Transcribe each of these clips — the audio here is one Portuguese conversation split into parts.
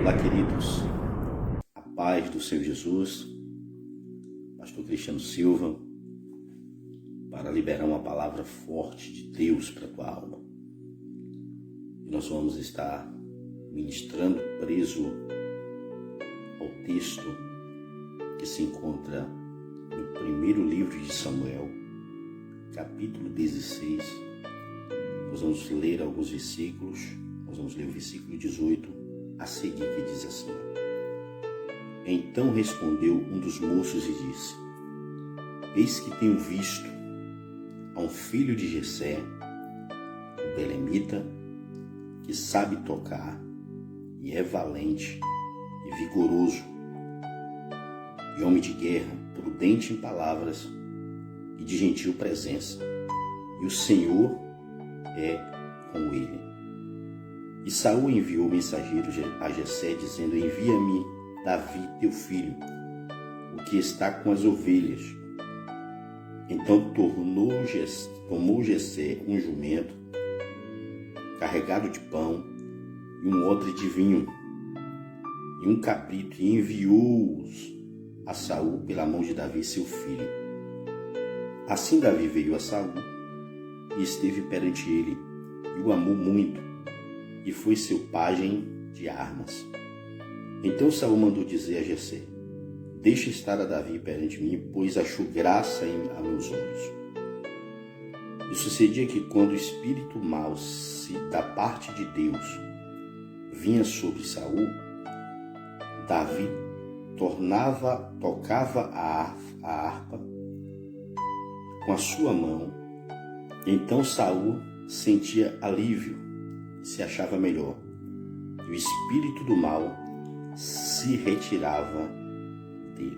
Olá, queridos, a paz do Senhor Jesus, pastor Cristiano Silva, para liberar uma palavra forte de Deus para a tua alma. E nós vamos estar ministrando preso ao texto que se encontra no primeiro livro de Samuel, capítulo 16. Nós vamos ler alguns versículos, nós vamos ler o versículo 18 a seguir, que diz assim: Então respondeu um dos moços e disse: Eis que tenho visto a um filho de Jessé, o belemita, que sabe tocar e é valente e vigoroso, e homem de guerra, prudente em palavras e de gentil presença, e o Senhor é com ele. E Saul enviou mensageiros a Jessé, dizendo: Envia-me Davi, teu filho, o que está com as ovelhas. Então tomou Jessé um jumento carregado de pão e um odre de vinho e um cabrito, e enviou-os a Saul pela mão de Davi, seu filho. Assim Davi veio a Saul e esteve perante ele, e o amou muito, e foi seu pajem de armas. Então Saul mandou dizer a Jessé: Deixa estar a Davi perante mim, pois achou graça a meus olhos. E sucedia que, quando o espírito mau da parte de Deus vinha sobre Saul, Davi tocava a harpa com a sua mão. Então Saul sentia alívio, se achava melhor, e o espírito do mal se retirava dele.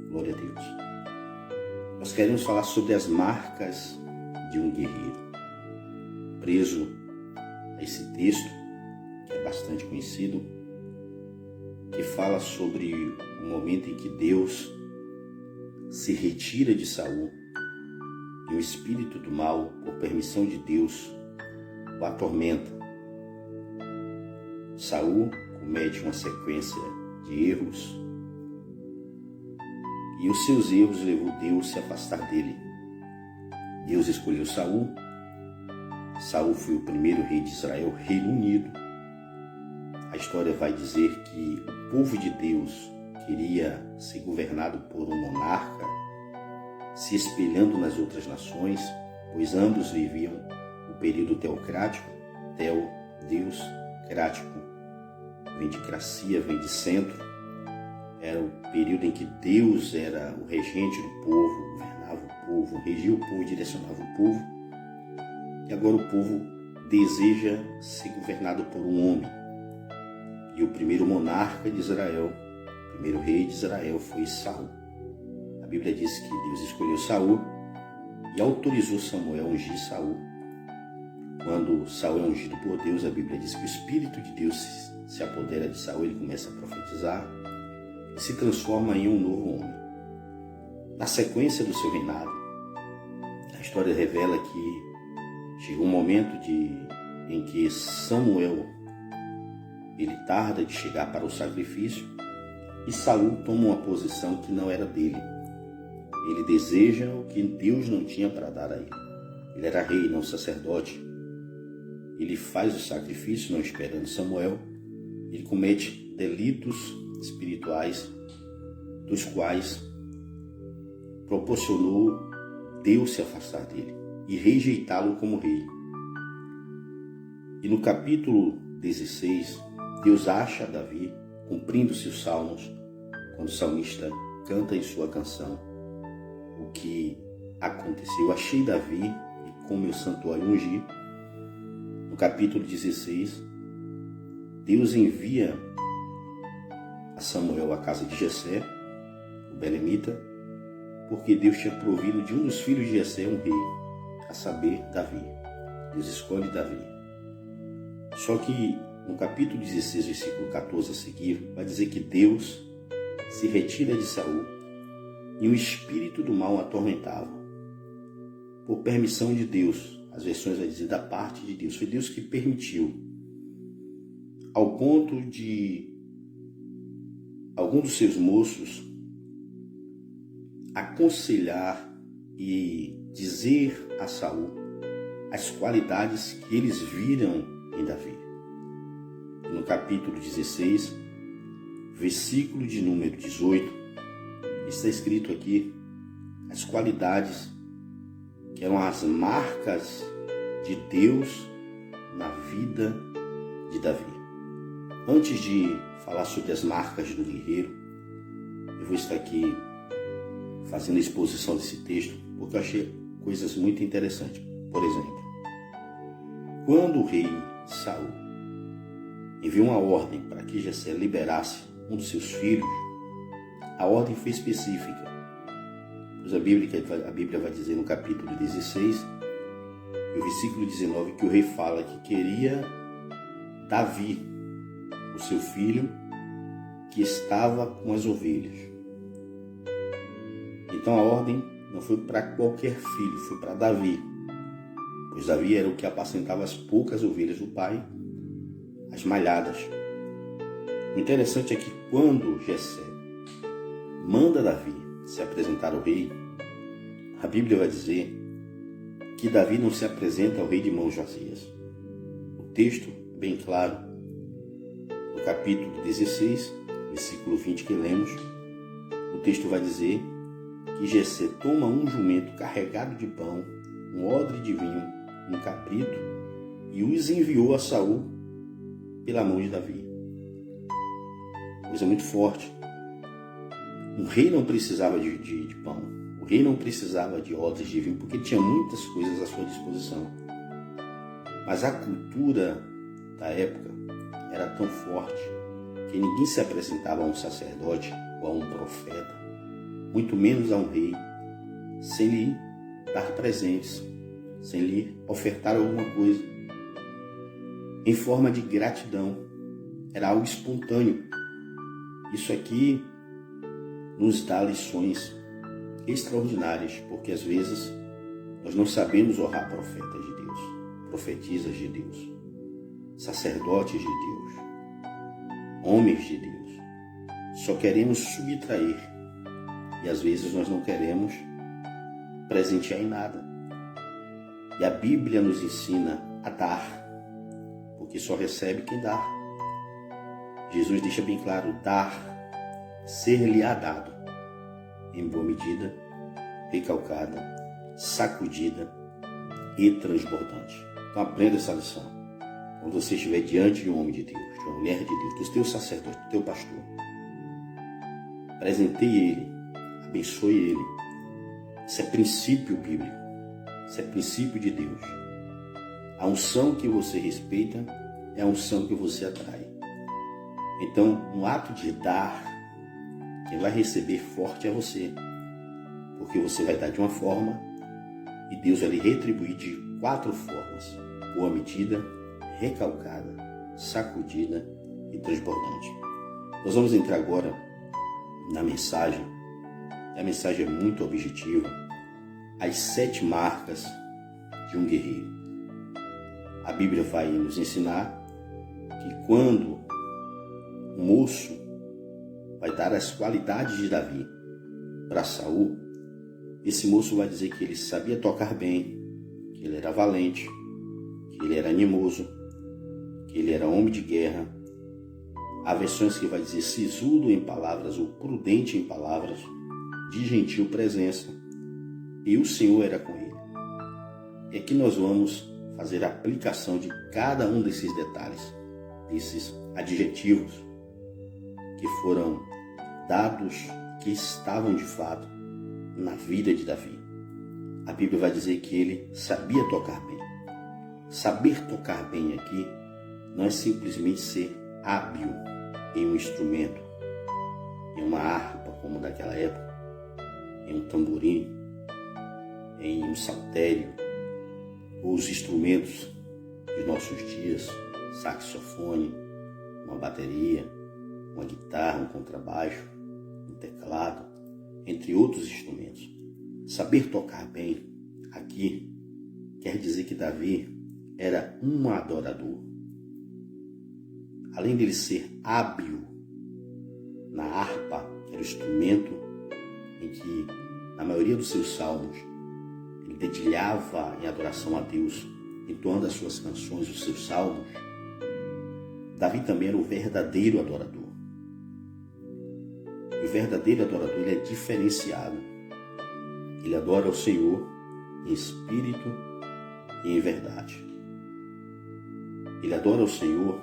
Glória a Deus. Nós queremos falar sobre as marcas de um guerreiro. Preso a esse texto, que é bastante conhecido, que fala sobre o momento em que Deus se retira de Saul, e o espírito do mal, por permissão de Deus, o atormenta. Saul comete uma sequência de erros, e os seus erros levou Deus a se afastar dele. Deus escolheu Saul. Saul foi o primeiro rei de Israel, Reino Unido. A história vai dizer que o povo de Deus queria ser governado por um monarca, se espelhando nas outras nações, pois ambos viviam o período teocrático. Deus, crático, vem de cracia, vem de centro. Era o período em que Deus era o regente do povo, governava o povo, regia o povo, direcionava o povo. E agora o povo deseja ser governado por um homem. E o primeiro monarca de Israel, o primeiro rei de Israel foi Saul. A Bíblia diz que Deus escolheu Saul e autorizou Samuel a ungir Saul. Quando Saul é ungido por Deus, a Bíblia diz que o Espírito de Deus se apodera de Saul, ele começa a profetizar e se transforma em um novo homem. Na sequência do seu reinado, a história revela que chegou um momento em que Samuel ele tarda de chegar para o sacrifício, e Saul toma uma posição que não era dele. Ele deseja o que Deus não tinha para dar a ele. Ele era rei, não sacerdote. Ele faz o sacrifício não esperando Samuel. Ele comete delitos espirituais, dos quais proporcionou Deus se afastar dele e rejeitá-lo como rei. E no capítulo 16, Deus acha Davi cumprindo seus salmos, quando o salmista canta em sua canção o que aconteceu: Achei Davi e com meu santuário ungi. No capítulo 16, Deus envia a Samuel à casa de Jessé, o belemita, porque Deus tinha provido de um dos filhos de Jessé um rei, a saber, Davi. Deus escolhe Davi. Só que no capítulo 16, versículo 14 a seguir, vai dizer que Deus se retira de Saul e o espírito do mal o atormentava. Por permissão de Deus, as versões vai dizer da parte de Deus, foi Deus que permitiu, ao ponto de algum dos seus moços aconselhar e dizer a Saul as qualidades que eles viram em Davi. No capítulo 16, versículo de número 18, está escrito aqui as qualidades que eram as marcas de Deus na vida de Davi. Antes de falar sobre as marcas do guerreiro, eu vou estar aqui fazendo a exposição desse texto, porque eu achei coisas muito interessantes. Por exemplo, quando o rei Saul enviou uma ordem para que Jessé liberasse um dos seus filhos, a ordem foi específica. Pois a Bíblia vai dizer no capítulo 16, e o versículo 19, que o rei fala que queria Davi, o seu filho, que estava com as ovelhas. Então a ordem não foi para qualquer filho, foi para Davi, pois Davi era o que apacentava as poucas ovelhas do pai, as malhadas. O interessante é que quando Jessé manda Davi se apresentar ao rei, a Bíblia vai dizer que Davi não se apresenta ao rei de mãos vazias. O texto, bem claro, no capítulo 16, versículo 20 que lemos, o texto vai dizer que Jessé toma um jumento carregado de pão, um odre de vinho, um cabrito, e os enviou a Saul pela mão de Davi. Coisa muito forte. O rei não precisava de pão, o rei não precisava de odres de vinho, porque tinha muitas coisas à sua disposição. Mas a cultura da época era tão forte que ninguém se apresentava a um sacerdote ou a um profeta, muito menos a um rei, sem lhe dar presentes, sem lhe ofertar alguma coisa, em forma de gratidão. Era algo espontâneo. Isso aqui nos dá lições extraordinárias, porque às vezes nós não sabemos honrar profetas de Deus, profetisas de Deus, sacerdotes de Deus, homens de Deus. Só queremos subtrair e às vezes nós não queremos presentear em nada. E a Bíblia nos ensina a dar, porque só recebe quem dá. Jesus deixa bem claro: dar, ser-lhe-á dado, em boa medida, recalcada, sacudida e transbordante. Então aprenda essa lição. Quando você estiver diante de um homem de Deus, de uma mulher de Deus, do teu sacerdote, do teu pastor, presenteie ele, abençoe ele. Isso é princípio bíblico, isso é princípio de Deus. A unção que você respeita é a unção que você atrai. Então, no ato de dar, quem vai receber forte é você, porque você vai dar de uma forma e Deus vai lhe retribuir de 4 formas: boa medida, recalcada, sacudida e transbordante. Nós vamos entrar agora na mensagem. A mensagem é muito objetiva. As 7 marcas de um guerreiro. A Bíblia vai nos ensinar que quando o moço vai dar as qualidades de Davi para Saul, esse moço vai dizer que ele sabia tocar bem, que ele era valente, que ele era animoso, que ele era homem de guerra. Há versões que vai dizer sisudo em palavras ou prudente em palavras, de gentil presença, e o Senhor era com ele. É que nós vamos fazer a aplicação de cada um desses detalhes, desses adjetivos que foram dados, que estavam de fato na vida de Davi. A Bíblia vai dizer que ele sabia tocar bem. Saber tocar bem aqui não é simplesmente ser hábil em um instrumento, em uma harpa como daquela época, em um tamborim, em um saltério, ou os instrumentos de nossos dias, saxofone, uma bateria, uma guitarra, um contrabaixo, um teclado, entre outros instrumentos. Saber tocar bem aqui quer dizer que Davi era um adorador. Além dele ser hábil na harpa, instrumento em que, na maioria dos seus salmos, ele dedilhava em adoração a Deus, entoando as suas canções, os seus salmos. Davi também era o verdadeiro adorador. E o verdadeiro adorador, ele é diferenciado. Ele adora o Senhor em espírito e em verdade. Ele adora o Senhor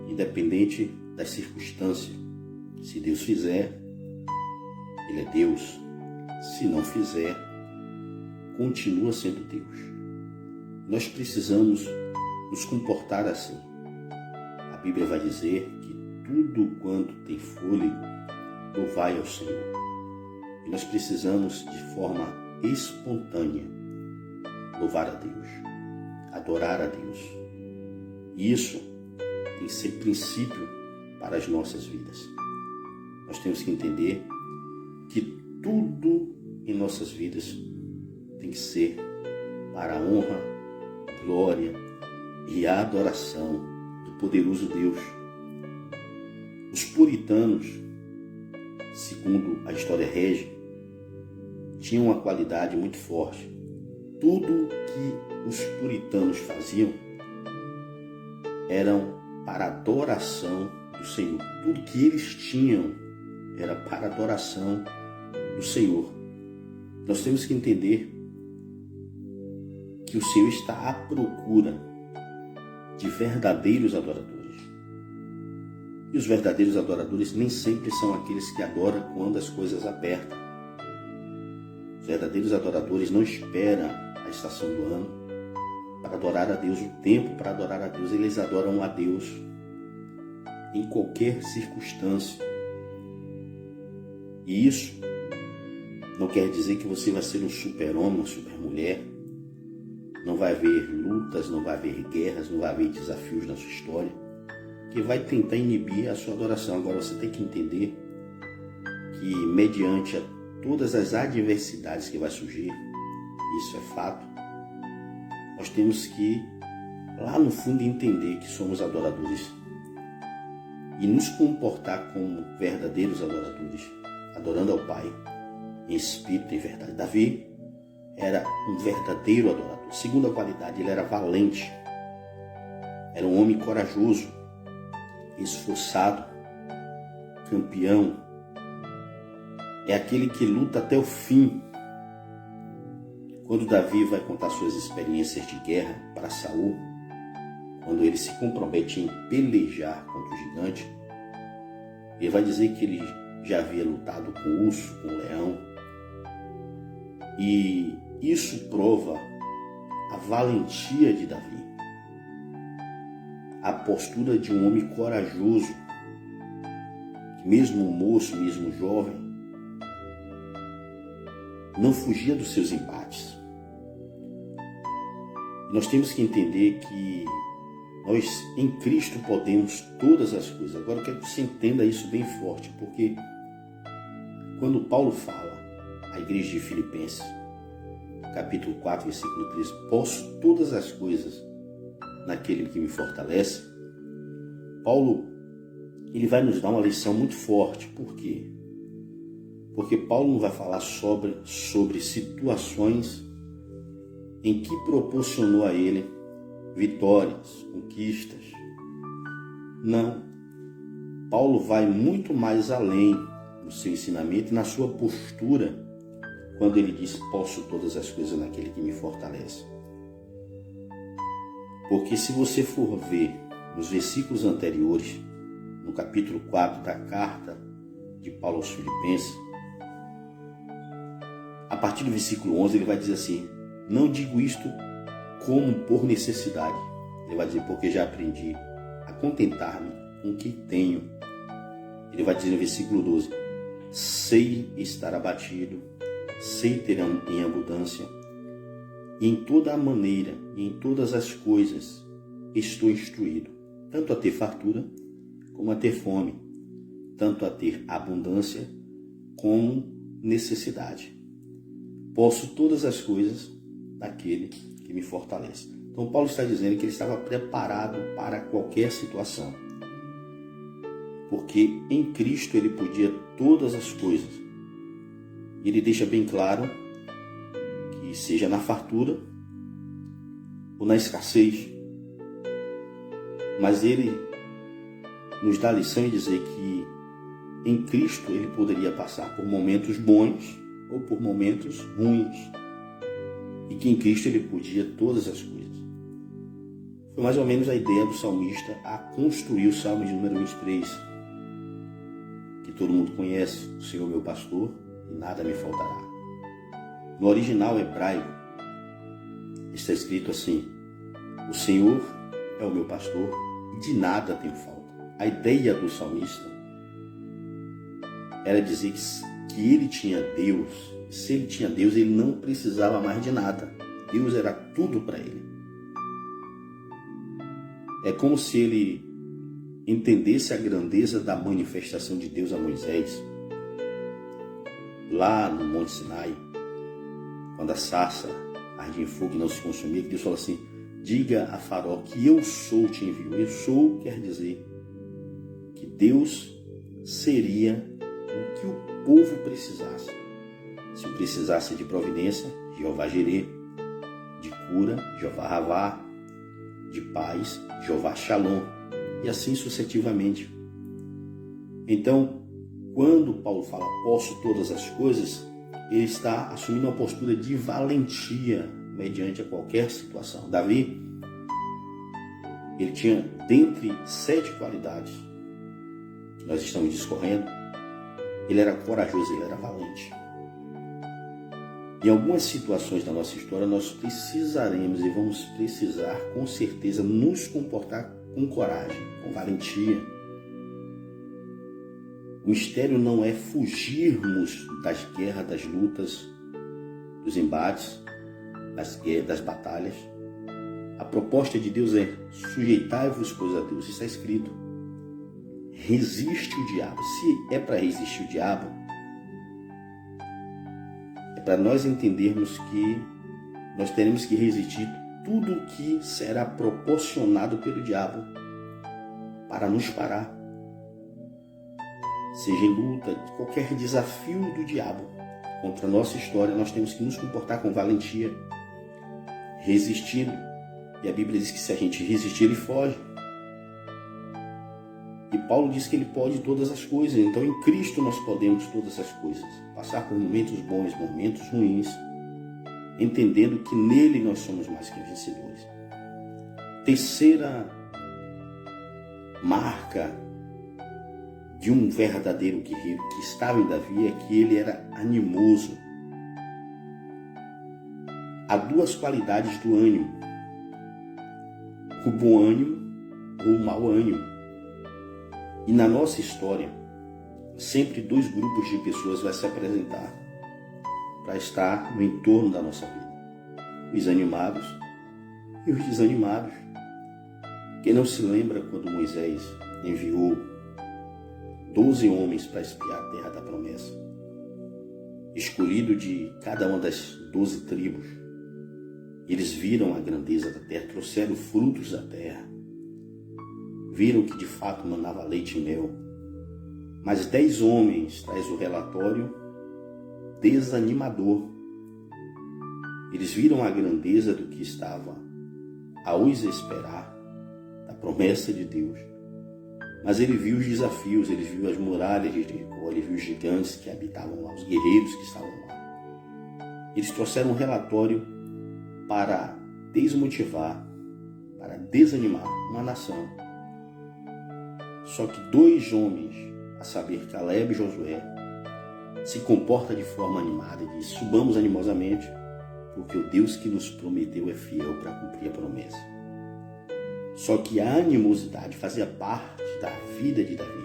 independente das circunstâncias. Se Deus fizer, ele é Deus. Se não fizer, continua sendo Deus. Nós precisamos nos comportar assim. A Bíblia vai dizer que tudo quanto tem fôlego, louvai ao Senhor. E nós precisamos, de forma espontânea, louvar a Deus, adorar a Deus. E isso tem que ser princípio para as nossas vidas. Nós temos que entender que tudo em nossas vidas tem que ser para a honra, glória e adoração do poderoso Deus. Os puritanos, segundo a história rege, tinham uma qualidade muito forte. Tudo que os puritanos faziam eram para adoração do Senhor. Tudo que eles tinham era para adoração do Senhor. Nós temos que entender que o Senhor está à procura de verdadeiros adoradores. E os verdadeiros adoradores nem sempre são aqueles que adoram quando as coisas apertam. Os verdadeiros adoradores não esperam a estação do ano para adorar a Deus, o tempo para adorar a Deus. Eles adoram a Deus em qualquer circunstância. E isso não quer dizer que você vai ser um super-homem, uma super-mulher. Não vai haver lutas, não vai haver guerras, não vai haver desafios na sua história que vai tentar inibir a sua adoração. Agora você tem que entender que mediante todas as adversidades que vai surgir, isso é fato, nós temos que lá no fundo entender que somos adoradores e nos comportar como verdadeiros adoradores, adorando ao Pai em espírito e em verdade. Davi era um verdadeiro adorador. Segunda qualidade, ele era valente. Era um homem corajoso, esforçado, campeão. É aquele que luta até o fim. Quando Davi vai contar suas experiências de guerra para Saul, quando ele se compromete em pelejar contra o gigante, ele vai dizer que ele já havia lutado com o urso, com o leão. E isso prova a valentia de Davi, a postura de um homem corajoso, que mesmo moço, mesmo jovem, não fugia dos seus embates. Nós temos que entender que nós em Cristo podemos todas as coisas. Agora eu quero que você entenda isso bem forte, porque quando Paulo fala à igreja de Filipenses, capítulo 4, versículo 13, posso todas as coisas naquele que me fortalece, Paulo ele vai nos dar uma lição muito forte. Por quê? Porque Paulo não vai falar sobre situações em que proporcionou a ele vitórias, conquistas. Não. Paulo vai muito mais além no seu ensinamento e na sua postura quando ele diz, posso todas as coisas naquele que me fortalece. Porque se você for ver nos versículos anteriores, no capítulo 4 da carta de Paulo aos Filipenses, a partir do versículo 11 ele vai dizer assim, não digo isto como por necessidade. Ele vai dizer, porque já aprendi a contentar-me com o que tenho. Ele vai dizer no versículo 12, sei estar abatido, sei ter em abundância, e em toda a maneira e em todas as coisas estou instruído, tanto a ter fartura como a ter fome, tanto a ter abundância como necessidade. Posso todas as coisas naquele que me fortalece. Então Paulo está dizendo que ele estava preparado para qualquer situação. porque em Cristo ele podia todas as coisas. Ele deixa bem claro que seja na fartura ou na escassez, mas ele nos dá a lição em dizer que em Cristo ele poderia passar por momentos bons ou por momentos ruins, e que em Cristo ele podia todas as coisas. Foi mais ou menos a ideia do salmista a construir o Salmo de número 23, que todo mundo conhece: o Senhor meu pastor e nada me faltará. No original hebraico está escrito assim: o Senhor é o meu pastor e de nada tenho falta. A ideia do salmista era dizer que ele tinha Deus. Se ele tinha Deus, ele não precisava mais de nada. Deus era tudo para ele. É como se ele entendesse a grandeza da manifestação de Deus a Moisés, lá no Monte Sinai, quando a sarça ardia em fogo e não se consumia, que Deus falou assim: diga a Faraó que eu sou te envio. Eu sou quer dizer que Deus seria o que o povo precisasse. Se precisasse de providência, Jeová Jirê; de cura, Jeová Ravá; de paz, Jeová Shalom, e assim sucessivamente. Então, quando Paulo fala posso todas as coisas, ele está assumindo uma postura de valentia mediante a qualquer situação. Davi, ele tinha dentre 7 qualidades que nós estamos discorrendo, ele era corajoso, ele era valente. Em algumas situações da nossa história, nós precisaremos e vamos precisar, com certeza, nos comportar com coragem, com valentia. O mistério não é fugirmos das guerras, das lutas, dos embates, das batalhas. A proposta de Deus é: sujeitai-vos, pois, a Deus. Está escrito. Resiste o diabo. Se é para resistir o diabo, é para nós entendermos que nós teremos que resistir tudo o que será proporcionado pelo diabo para nos parar. Seja em luta, qualquer desafio do diabo contra a nossa história, nós temos que nos comportar com valentia, resistindo. E a Bíblia diz que se a gente resistir, ele foge. E Paulo diz que ele pode todas as coisas. Então em Cristo nós podemos todas as coisas. Passar por momentos bons, momentos ruins, entendendo que nele nós somos mais que vencedores. Terceira marca de um verdadeiro guerreiro que estava em Davi é que ele era animoso. Há 2 qualidades do ânimo: o bom ânimo ou o mau ânimo. E na nossa história, sempre 2 grupos de pessoas vai se apresentar para estar no entorno da nossa vida: os animados e os desanimados. Quem não se lembra quando Moisés enviou 12 homens para espiar a terra da promessa, escolhido de cada uma das 12 tribos? Eles viram a grandeza da terra, trouxeram frutos da terra, viram que de fato manava leite e mel. Mas 10 homens traz o relatório desanimador. Eles viram a grandeza do que estava a os esperar, da promessa de Deus. Mas ele viu os desafios, ele viu as muralhas de Jericó, ele viu os gigantes que habitavam lá, os guerreiros que estavam lá. Eles trouxeram um relatório para desmotivar, para desanimar uma nação. Só que 2 homens, a saber, Caleb e Josué, se comportam de forma animada e diz: subamos animosamente, porque o Deus que nos prometeu é fiel para cumprir a promessa. Só que a animosidade fazia parte da vida de Davi.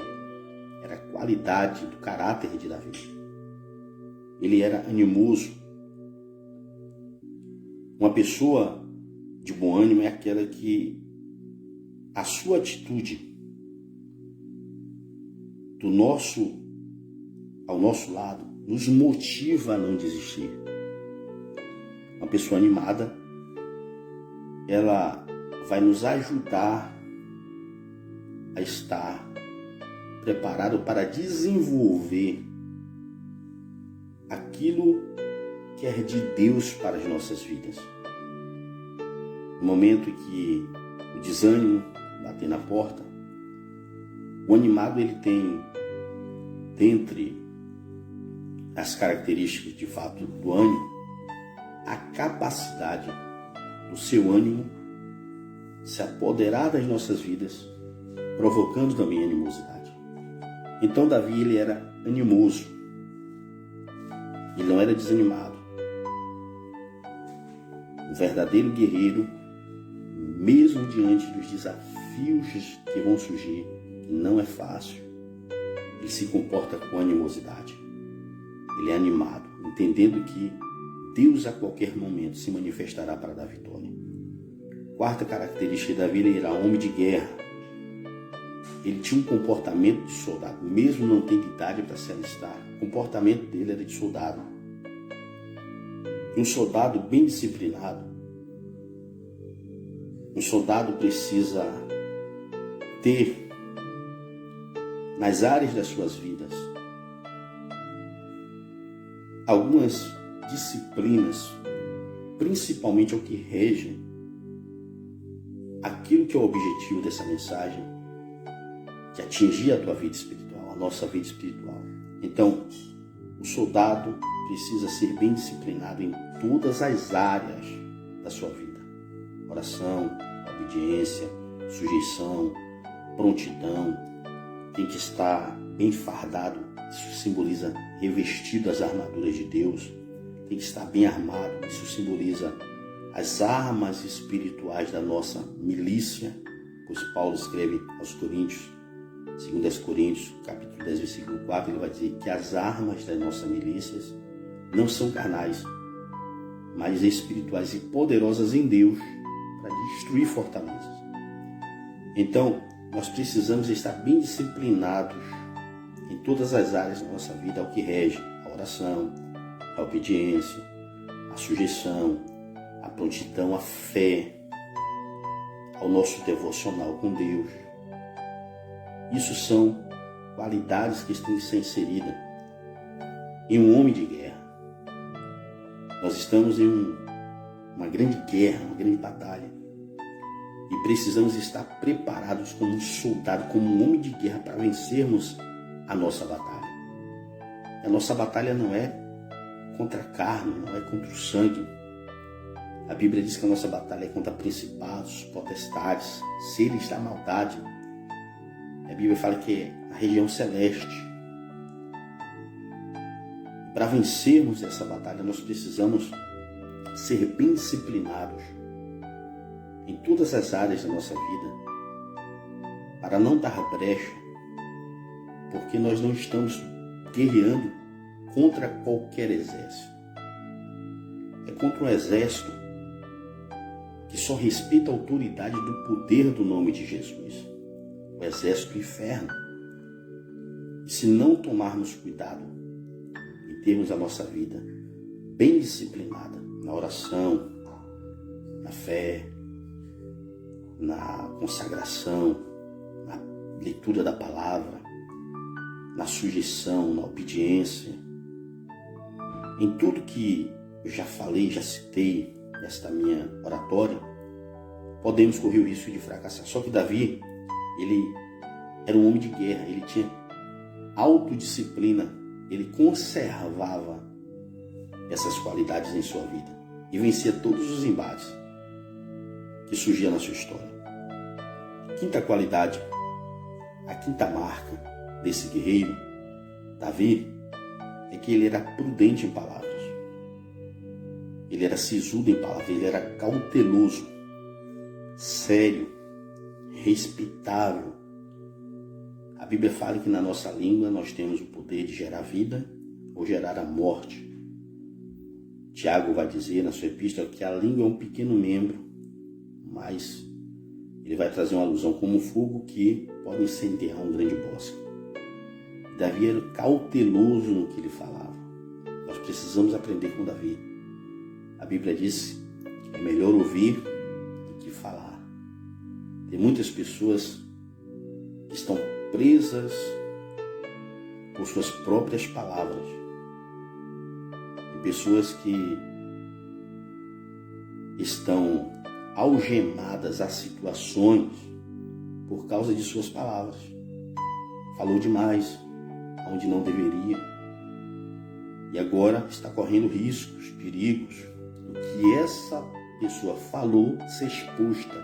Era a qualidade do caráter de Davi. Ele era animoso. Uma pessoa de bom ânimo é aquela que a sua atitude ao nosso lado nos motiva a não desistir. Uma pessoa animada, ela vai nos ajudar a estar preparado para desenvolver aquilo que é de Deus para as nossas vidas. No momento em que o desânimo bater na porta, o animado ele tem, dentre as características de fato do ânimo, a capacidade do seu ânimo se apoderar das nossas vidas, provocando também animosidade. Então Davi ele era animoso, ele não era desanimado. O verdadeiro guerreiro, mesmo diante dos desafios que vão surgir, não é fácil, ele se comporta com animosidade. Ele é animado, entendendo que Deus a qualquer momento se manifestará para dar vitória. Quarta característica de Davi, ele era homem de guerra. Ele tinha um comportamento de soldado, mesmo não tendo idade para se alistar. O comportamento dele era de soldado. E um soldado bem disciplinado, um soldado precisa ter nas áreas das suas vidas algumas disciplinas, principalmente o que rege aquilo que é o objetivo dessa mensagem, que é atingir a tua vida espiritual, a nossa vida espiritual. Então, o soldado precisa ser bem disciplinado em todas as áreas da sua vida. Oração, obediência, sujeição, prontidão. Tem que estar bem fardado. Isso simboliza revestido as armaduras de Deus. Tem que estar bem armado. Isso simboliza as armas espirituais da nossa milícia. Pois Paulo escreve aos Coríntios, 2 Coríntios, capítulo 10, versículo 4, ele vai dizer que as armas das nossas milícias não são carnais, mas espirituais e poderosas em Deus para destruir fortalezas. Então, nós precisamos estar bem disciplinados em todas as áreas da nossa vida, ao que rege a oração, a obediência, a sujeição, a prontidão, a fé, ao nosso devocional com Deus. Isso são qualidades que têm que ser inseridas em um homem de guerra. Nós estamos em uma grande guerra, uma grande batalha. E precisamos estar preparados como um soldado, como um homem de guerra para vencermos a nossa batalha. A nossa batalha não é contra a carne, não é contra o sangue. A Bíblia diz que a nossa batalha é contra principados, potestades, seres da maldade. A Bíblia fala que é a região celeste. Para vencermos essa batalha, nós precisamos ser bem disciplinados em todas as áreas da nossa vida, para não dar brecha, porque nós não estamos guerreando contra qualquer exército. É contra um exército que só respeita a autoridade do poder do nome de Jesus, o exército do inferno. E se não tomarmos cuidado e termos a nossa vida bem disciplinada na oração, na fé, na consagração, na leitura da palavra, na sujeição, na obediência, em tudo que eu já falei, já citei nesta minha oratória, podemos correr o risco de fracassar. Só que Davi, ele era um homem de guerra, ele tinha autodisciplina, ele conservava essas qualidades em sua vida e vencia todos os embates que surgiam na sua história. Quinta qualidade, a quinta marca desse guerreiro, Davi, é que ele era prudente em palavras. Ele era sisudo em palavras, ele era cauteloso, sério, respeitável. A Bíblia fala que na nossa língua nós temos o poder de gerar vida ou gerar a morte. Tiago vai dizer na sua epístola que a língua é um pequeno membro, mas ele vai trazer uma alusão como um fogo que pode incendiar um grande bosque. Davi era cauteloso no que ele falava. Nós precisamos aprender com Davi. A Bíblia diz que é melhor ouvir do que falar. Tem muitas pessoas que estão presas por suas próprias palavras. E pessoas que estão algemadas a situações por causa de suas palavras. Falou demais, onde não deveria. E agora está correndo riscos, perigos, do que essa pessoa falou ser exposta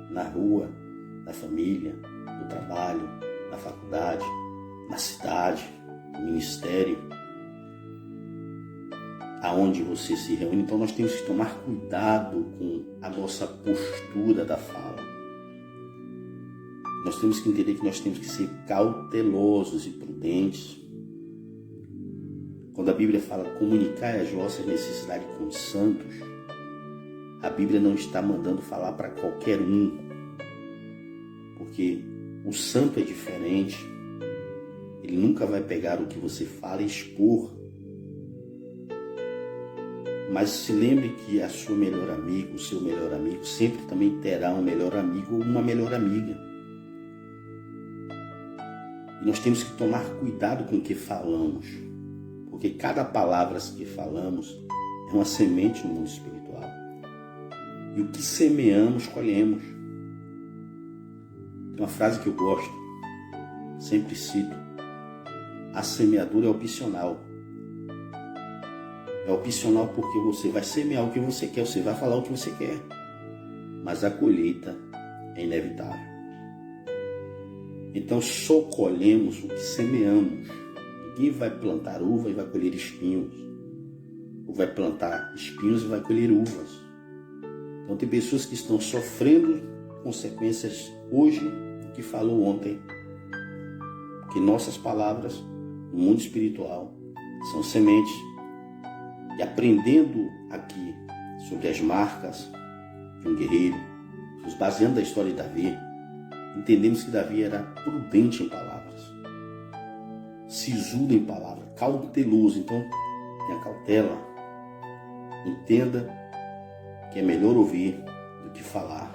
na rua, na família, no trabalho, na faculdade, na cidade, no ministério, aonde você se reúne. Então nós temos que tomar cuidado com a nossa postura da fala. Nós temos que entender que nós temos que ser cautelosos e prudentes. Quando a Bíblia fala comunicar as vossas necessidades com os santos, a Bíblia não está mandando falar para qualquer um, porque o santo é diferente. Ele nunca vai pegar o que você fala e expor. Mas se lembre que a sua melhor amiga, o seu melhor amigo, sempre também terá um melhor amigo ou uma melhor amiga. E nós temos que tomar cuidado com o que falamos, porque cada palavra que falamos é uma semente no mundo espiritual. E o que semeamos, colhemos. Tem uma frase que eu gosto, sempre cito: a semeadura é opcional. É opcional porque você vai semear o que você quer, você vai falar o que você quer, mas a colheita é inevitável. Então só colhemos o que semeamos. Ninguém vai plantar uva e vai colher espinhos, ou vai plantar espinhos e vai colher uvas. Então tem pessoas que estão sofrendo consequências hoje do que falou ontem, porque nossas palavras no mundo espiritual são sementes. E aprendendo aqui sobre as marcas de um guerreiro, nos baseando na história de Davi, entendemos que Davi era prudente em palavras, sisudo em palavras, cauteloso. Então, tenha cautela. Entenda que é melhor ouvir do que falar.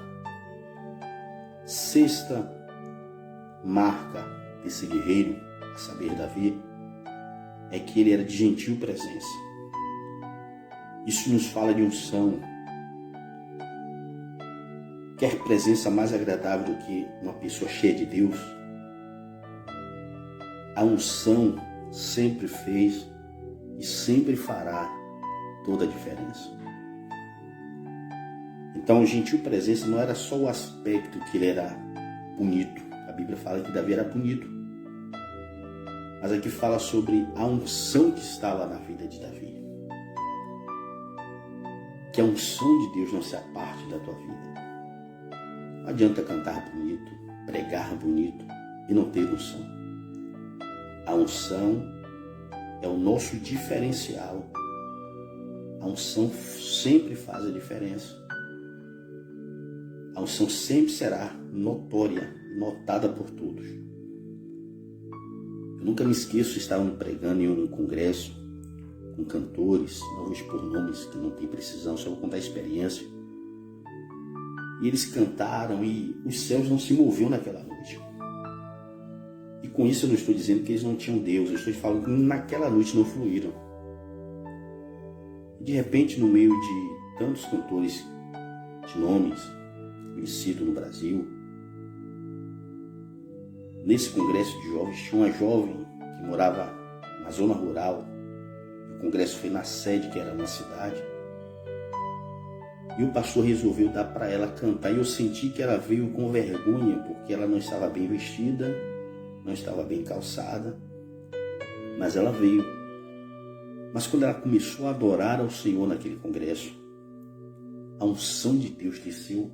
Sexta marca desse guerreiro, a saber, Davi, é que ele era de gentil presença. Isso nos fala de unção. Quer presença mais agradável do que uma pessoa cheia de Deus? A unção sempre fez e sempre fará toda a diferença. Então, gentil presença não era só o aspecto que ele era bonito. A Bíblia fala que Davi era bonito. Mas aqui fala sobre a unção que estava na vida de Davi. Que a unção de Deus não se aparte da tua vida. Não adianta cantar bonito, pregar bonito e não ter unção. A unção é o nosso diferencial. A unção sempre faz a diferença. A unção sempre será notória, notada por todos. Eu nunca me esqueço, estava pregando em um congresso com cantores, não vou expor nomes que não tem precisão, só vou contar a experiência. E eles cantaram e os céus não se moviam naquela noite. E com isso eu não estou dizendo que eles não tinham Deus, eu estou falando que naquela noite não fluíram. De repente, no meio de tantos cantores de nomes conhecidos no Brasil, nesse congresso de jovens tinha uma jovem que morava na zona rural. O congresso foi na sede, que era uma cidade. E o pastor resolveu dar para ela cantar. E eu senti que ela veio com vergonha, porque ela não estava bem vestida, não estava bem calçada. Mas ela veio. Mas quando ela começou a adorar ao Senhor naquele congresso, a unção de Deus desceu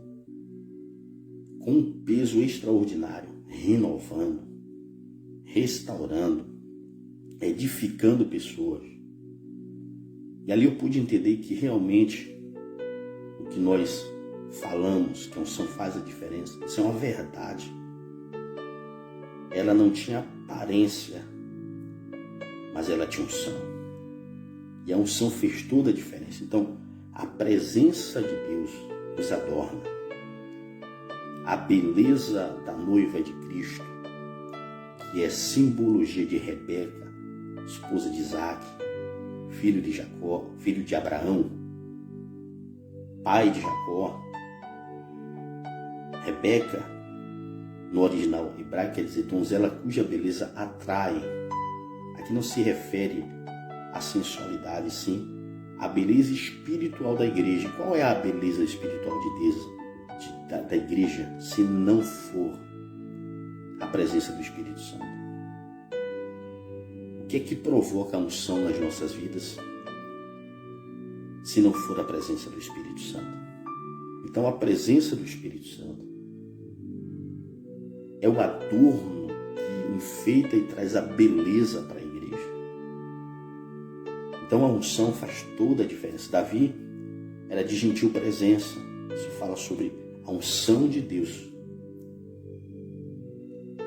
com um peso extraordinário, renovando, restaurando, edificando pessoas. E ali eu pude entender que realmente o que nós falamos, que a unção faz a diferença, isso é uma verdade. Ela não tinha aparência, mas ela tinha unção. E a unção fez toda a diferença. Então, a presença de Deus nos adorna. A beleza da noiva de Cristo, que é simbologia de Rebeca, esposa de Isaac, filho de Jacó, filho de Abraão, pai de Jacó. Rebeca, no original hebraico, quer dizer donzela cuja beleza atrai. Aqui não se refere à sensualidade, sim à beleza espiritual da igreja. Qual é a beleza espiritual de Deus, da igreja, se não for a presença do Espírito Santo? O que é que provoca a unção nas nossas vidas, se não for a presença do Espírito Santo? Então, a presença do Espírito Santo é o adorno que enfeita e traz a beleza para a igreja. Então, a unção faz toda a diferença. Davi era de gentil presença. Isso fala sobre a unção de Deus,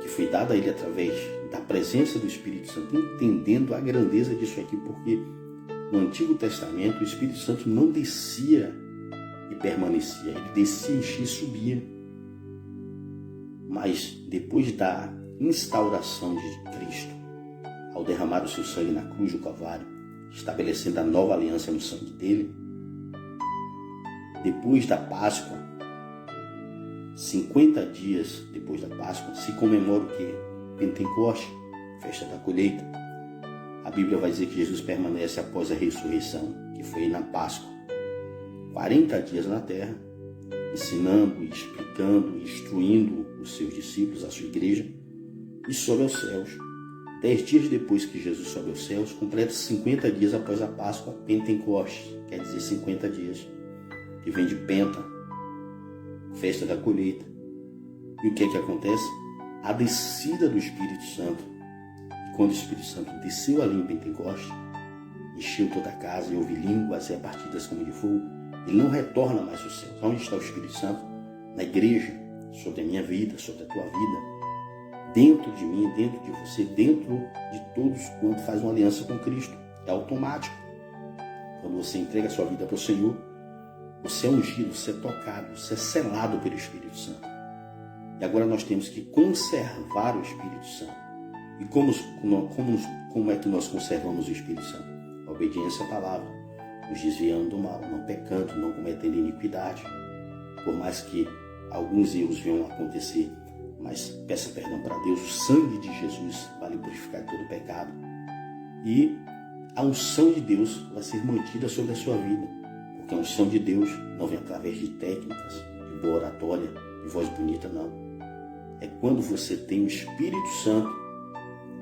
que foi dada a ele através da presença do Espírito Santo, entendendo a grandeza disso aqui, porque no Antigo Testamento o Espírito Santo não descia e permanecia, ele descia, enchia e subia. Mas depois da instauração de Cristo, ao derramar o seu sangue na cruz do Calvário, estabelecendo a nova aliança no sangue dele, depois da Páscoa, 50 dias depois da Páscoa, se comemora o quê? Pentecoste, festa da colheita. A Bíblia vai dizer que Jesus permanece após a ressurreição, que foi na Páscoa, 40 dias na terra, ensinando, explicando, instruindo os seus discípulos, a sua igreja, e sobe aos céus. 10 dias depois que Jesus sobe aos céus, completa 50 dias após a Páscoa, Pentecoste, quer dizer 50 dias, que vem de Penta, festa da colheita. E o que é que acontece? A descida do Espírito Santo. E quando o Espírito Santo desceu ali em Pentecoste, encheu toda a casa e houve línguas repartidas como de fogo, ele não retorna mais aos céus. Onde está o Espírito Santo? Na igreja, sobre a minha vida, sobre a tua vida, dentro de mim, dentro de você, dentro de todos quando faz uma aliança com Cristo. É automático. Quando você entrega a sua vida para o Senhor, você é ungido, você é tocado, você é selado pelo Espírito Santo. E agora nós temos que conservar o Espírito Santo. E como é que nós conservamos o Espírito Santo? A obediência à palavra, nos desviando do mal, não pecando, não cometendo iniquidade. Por mais que alguns erros venham a acontecer, mas peça perdão para Deus, o sangue de Jesus vai lhe purificar de todo pecado. E a unção de Deus vai ser mantida sobre a sua vida. Porque a unção de Deus não vem através de técnicas, de boa oratória, de voz bonita, não. É quando você tem o Espírito Santo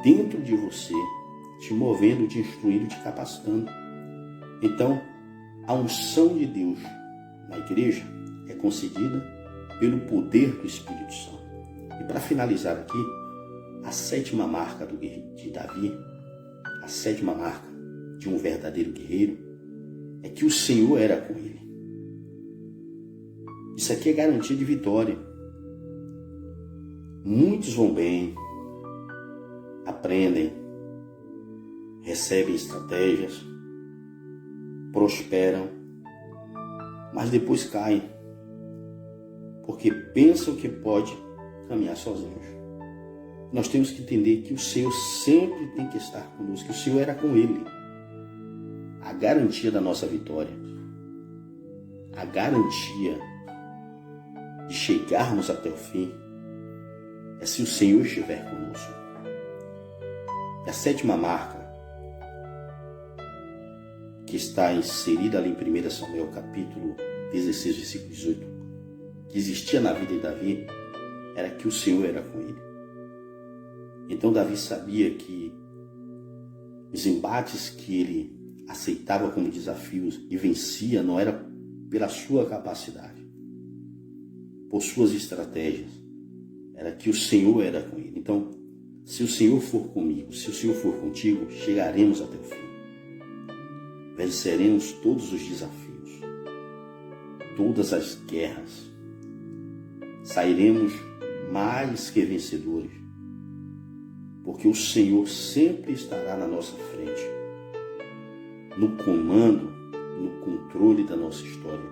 dentro de você, te movendo, te instruindo, te capacitando. Então, a unção de Deus na igreja é concedida pelo poder do Espírito Santo. E para finalizar aqui, a 7ª marca de Davi, a 7ª marca de um verdadeiro guerreiro, é que o Senhor era com ele. Isso aqui é garantia de vitória. Muitos vão bem, aprendem, recebem estratégias, prosperam, mas depois caem, porque pensam que pode caminhar sozinhos. Nós temos que entender que o Senhor sempre tem que estar conosco, que o Senhor era com ele. A garantia da nossa vitória, a garantia de chegarmos até o fim, é se o Senhor estiver conosco. E a 7ª marca, que está inserida ali em 1 Samuel capítulo 16, versículo 18, que existia na vida de Davi, era que o Senhor era com ele. Então Davi sabia que os embates que ele aceitava como desafios e vencia não era pela sua capacidade, por suas estratégias, era que o Senhor era com ele. Então, se o Senhor for comigo, se o Senhor for contigo, chegaremos até o fim. Venceremos todos os desafios, todas as guerras. Sairemos mais que vencedores, porque o Senhor sempre estará na nossa frente, no comando, no controle da nossa história,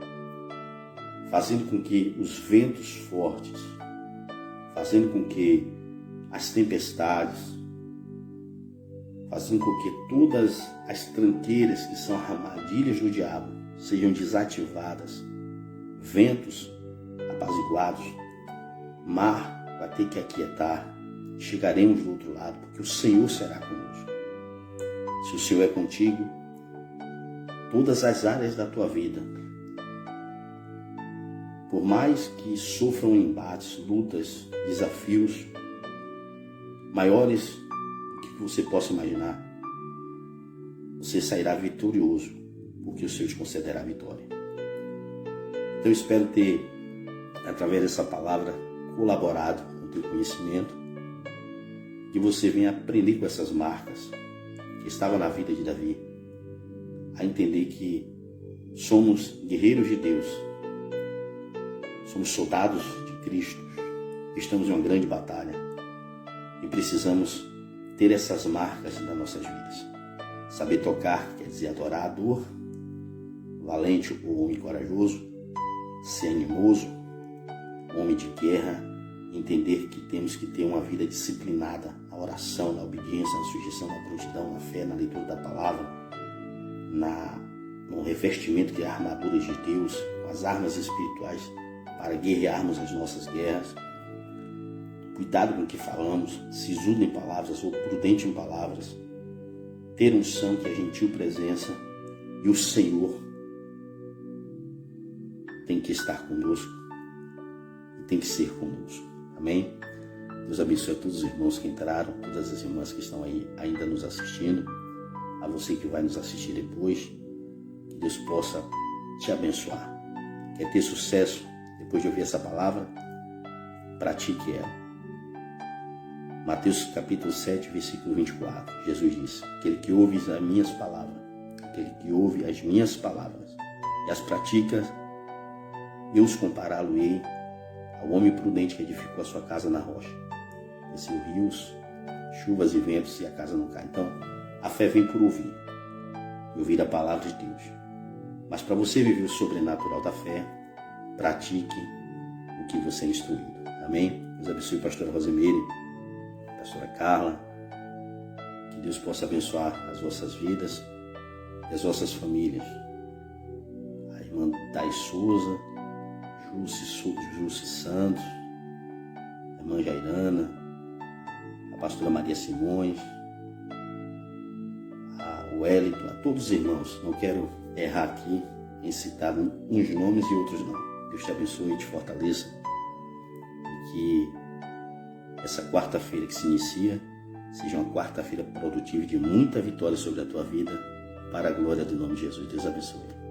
fazendo com que os ventos fortes, fazendo com que as tempestades, fazendo com que todas as tranqueiras que são armadilhas do diabo sejam desativadas, ventos apaziguados, mar vai ter que aquietar, chegaremos do outro lado, porque o Senhor será conosco. Se o Senhor é contigo, todas as áreas da tua vida, por mais que sofram embates, lutas, desafios maiores do que você possa imaginar, você sairá vitorioso, porque o Senhor te concederá a vitória. Então eu espero ter, através dessa palavra, colaborado com o teu conhecimento, que você venha aprender com essas marcas que estavam na vida de Davi, a entender que somos guerreiros de Deus, somos soldados de Cristo, estamos em uma grande batalha e precisamos ter essas marcas nas nossas vidas. Saber tocar quer dizer adorar a dor, valente ou homem corajoso, ser animoso, homem de guerra, entender que temos que ter uma vida disciplinada na oração, na obediência, na sujeição, na prontidão, na fé, na leitura da palavra, no revestimento que é a armadura de Deus, com as armas espirituais para guerrearmos as nossas guerras. Cuidado com o que falamos, sisudo em palavras ou prudente em palavras. Ter unção que é gentil presença, e o Senhor tem que estar conosco e tem que ser conosco. Amém? Deus abençoe a todos os irmãos que entraram, todas as irmãs que estão aí ainda nos assistindo, a você que vai nos assistir depois, que Deus possa te abençoar. Quer ter sucesso depois de ouvir essa palavra? Pratique ela. Mateus capítulo 7, versículo 24, Jesus disse: aquele que ouve as minhas palavras e as pratica, eu os compará-lo-ei ao homem prudente que edificou a sua casa na rocha. Desceu rios, chuvas e ventos e a casa não cai. Então, a fé vem por ouvir, e ouvir a palavra de Deus. Mas para você viver o sobrenatural da fé, pratique o que você é instruído. Amém? Deus abençoe a pastora Rosemary, a pastora Carla. Que Deus possa abençoar as vossas vidas e as vossas famílias. A irmã Thais Souza, Jússi Santos, a irmã Jairana, a pastora Maria Simões, a Wellington, a todos os irmãos. Não quero errar aqui em citar uns nomes e outros não. Deus te abençoe e te fortaleça. E que essa quarta-feira que se inicia seja uma quarta-feira produtiva de muita vitória sobre a tua vida, para a glória do nome de Jesus. Deus abençoe.